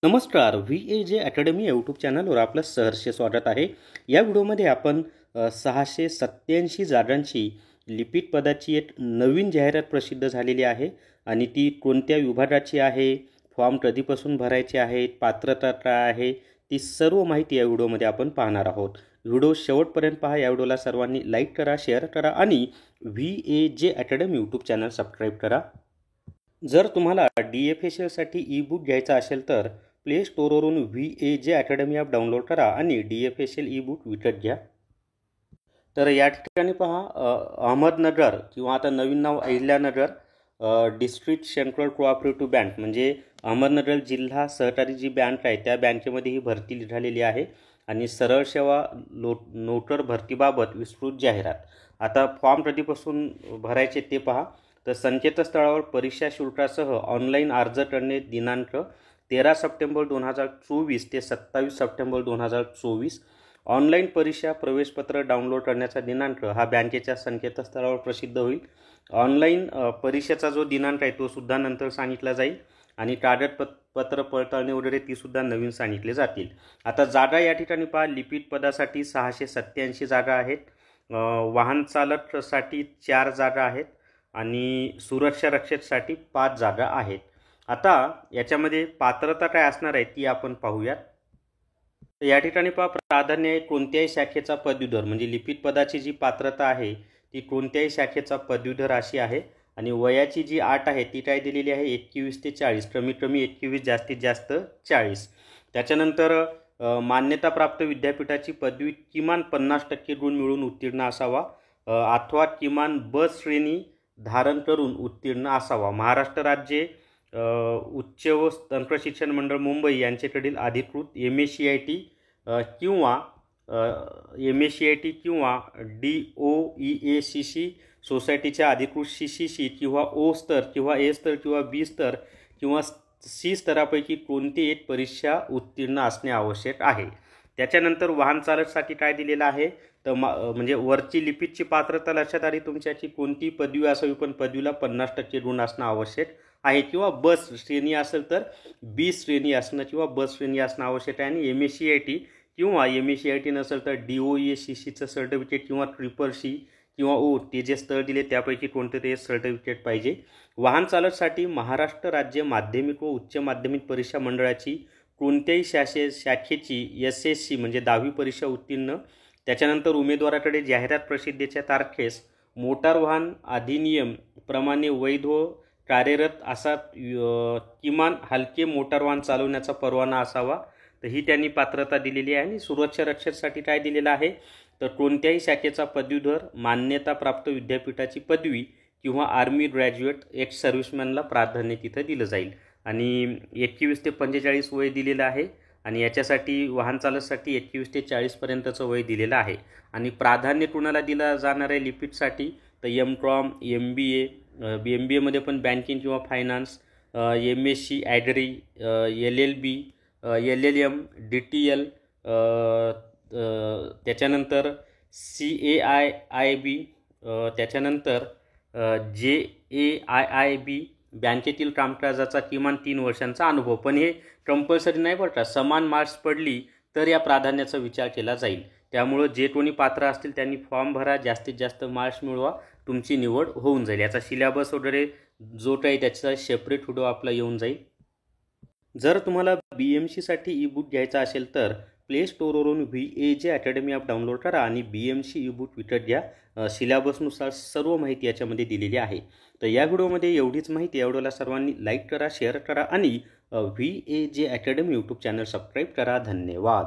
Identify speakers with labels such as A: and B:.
A: नमस्कार, VAJ academy YouTube चॅनलवर आपलं सहर्ष स्वागत आहे। या व्हिडिओमध्ये आपण 687 जागांची लिपिक पदाची एक नवीन जाहिरात प्रसिद्ध झालेली आहे आणि ती कोणत्या विभागाची आहे, फॉर्म कधीपासून भरायचे आहेत, पात्रता काय आहे, ती सर्व माहिती या व्हिडिओमध्ये आपण पाहणार आहोत। व्हिडिओ शेवटपर्यंत पहा। या व्हिडिओला सर्वांनी लाईक करा, शेअर करा आणि VAJ academy YouTube channel subscribe करा। जर तुम्हाला DFSL साठी ई बुक घ्यायचा असेल तर प्ले स्टोरवरून VAJ अकॅडमी ॲप डाउनलोड करा आणि DFSL ई बुक विकत घ्या। तर या ठिकाणी पहा, अहमदनगर किंवा आता नवीन नाव Ahilyanagar district central cooperative bank म्हणजे अहमदनगर जिल्हा सहकारी जी बँक आहे त्या बँकेमध्ये ही भरती निघालेली आहे आणि सरळ सेवा नोकर भरतीबाबत विस्तृत जाहिरात। आता फॉर्म कधीपासून भरायचे ते पहा। तर संकेतस्थळावर परीक्षा शुल्कासह ऑनलाईन अर्ज करणे दिनांक 13 सप्टेंबर 2024 ते 27 सप्टेंबर 2024। ऑनलाईन परीक्षा प्रवेशपत्र डाउनलोड करण्याचा दिनांक हा बँकेच्या संकेतस्थळावर प्रसिद्ध होईल। ऑनलाईन परीक्षेचा जो दिनांक आहे तो सुद्धा नंतर सांगितला जाईल आणि कागदपत्र पडताळणी वगैरे ती सुद्धा नवीन सांगितले जातील। आता जागा या ठिकाणी पहा, लिपिक पदासाठी 687 जागा आहेत, वाहन चालकसाठी 4 जागा आहेत आणि सुरक्षा रक्षकसाठी 5 जागा आहेत। आता याच्यामध्ये पात्रता काय असणार आहे ती आपण पाहूयात। या ठिकाणी पहा, प्राधान्य आहे कोणत्याही शाखेचा पदवीधर म्हणजे लिपिक पदाची जी पात्रता आहे ती कोणत्याही शाखेचा पदवीधर अशी आहे आणि वयाची जी अट आहे ती काय दिलेली आहे 21 ते 40, कमीत कमी 21, जास्तीत जास्त 40। त्याच्यानंतर मान्यताप्राप्त विद्यापीठाची पदवी किमान 50% गुण मिळून उत्तीर्ण असावा अथवा किमान ब श्रेणी धारण करून उत्तीर्ण असावा। महाराष्ट्र राज्य उच्च व तंत्रशिक्षण मंडळ मुंबई यांच्याकडील अधिकृत MACIT किंवा DOEACC सोसायटीच्या अधिकृत CCC किंवा O स्तर किंवा A स्तर किंवा B स्तर किंवा C स्तरापैकी कोणती एक परीक्षा उत्तीर्ण असणे आवश्यक आहे। त्याच्यानंतर वाहन चालकसाठी काय दिलेलं आहे तर म्हणजे वरची लिपिकची पात्रता लक्षात आली तुमच्याची, कोणती पदवी असावी पण पदवीला 50% गुण असणं आवश्यक आहे किंवा बस श्रेणी असेल तर B श्रेणी असणं किंवा बस श्रेणी असणं आवश्यक आहे आणि MACIT किंवा MACIT नसेल तर DOEACCचं सर्टिफिकेट किंवा CCC किंवा O ते जे स्तर दिले त्यापैकी कोणते ते सर्टिफिकेट पाहिजे। वाहन चालकसाठी महाराष्ट्र राज्य माध्यमिक व उच्च माध्यमिक परीक्षा मंडळाची कोणत्याही शाखेची SSC म्हणजे 10वी परीक्षा उत्तीर्ण। त्याच्यानंतर उमेदवाराकडे जाहिरात प्रसिद्धीच्या तारखेस मोटार वाहन अधिनियम प्रमाणे वैध व कार्यरत असा किमान हलके मोटार वाहन चालवण्याचा परवाना असावा, तर ही त्यांनी पात्रता दिलेली आहे। आणि सुरक्षा रक्षकसाठी काय दिलेलं आहे तर कोणत्याही शाखेचा पदवीधर, मान्यताप्राप्त विद्यापीठाची पदवी किंवा आर्मी ग्रॅज्युएट एक्स सर्व्हिसमॅनला प्राधान्य तिथं दिलं जाईल आणि 21 ते 45 वय दिलेलं आहे आणि याच्यासाठी वाहन चालकसाठी 21 ते 40 पर्यंतचं वय दिलेलं आहे। आणि प्राधान्य कुणाला दिला जाणार आहे लिपिकसाठी तर MCOM, MBA, MBA मध्ये पण बँकिंग किंवा finance, MSc agri, LLB, LLM, DTL, त्याच्यानंतर CAIIB, त्याच्यानंतर JAIIB, बँकेतील कामकाजाचा किमान 3 वर्षांचा अनुभव, पण हे कंपल्सरी नाही बरं का, समान मार्क्स पडली तर या प्राधान्याचा विचार केला जाईल। त्यामुळे जे कोणी पात्र असतील त्यांनी फॉर्म भरा, जास्तीत जास्त मार्क्स मिळवा, तुमची निवड होऊन जाईल। याचा सिलेबस वगैरे जो काही त्याचा सेपरेट व्हिडिओ आपला येऊन जाईल। जर तुम्हाला BMC साठी ई बुक घ्यायचा असेल तर प्ले स्टोरवरून VAJ अकॅडमी ॲप डाउनलोड करा आणि BMC ई बुक विकत घ्या। सिलेबसनुसार सर्व माहिती याच्यामध्ये दिलेली आहे। तर या व्हिडिओमध्ये एवढीच माहिती। या व्हिडिओला सर्वांनी लाईक करा, शेअर करा आणि VAJ academy YouTube channel subscribe करा। धन्यवाद।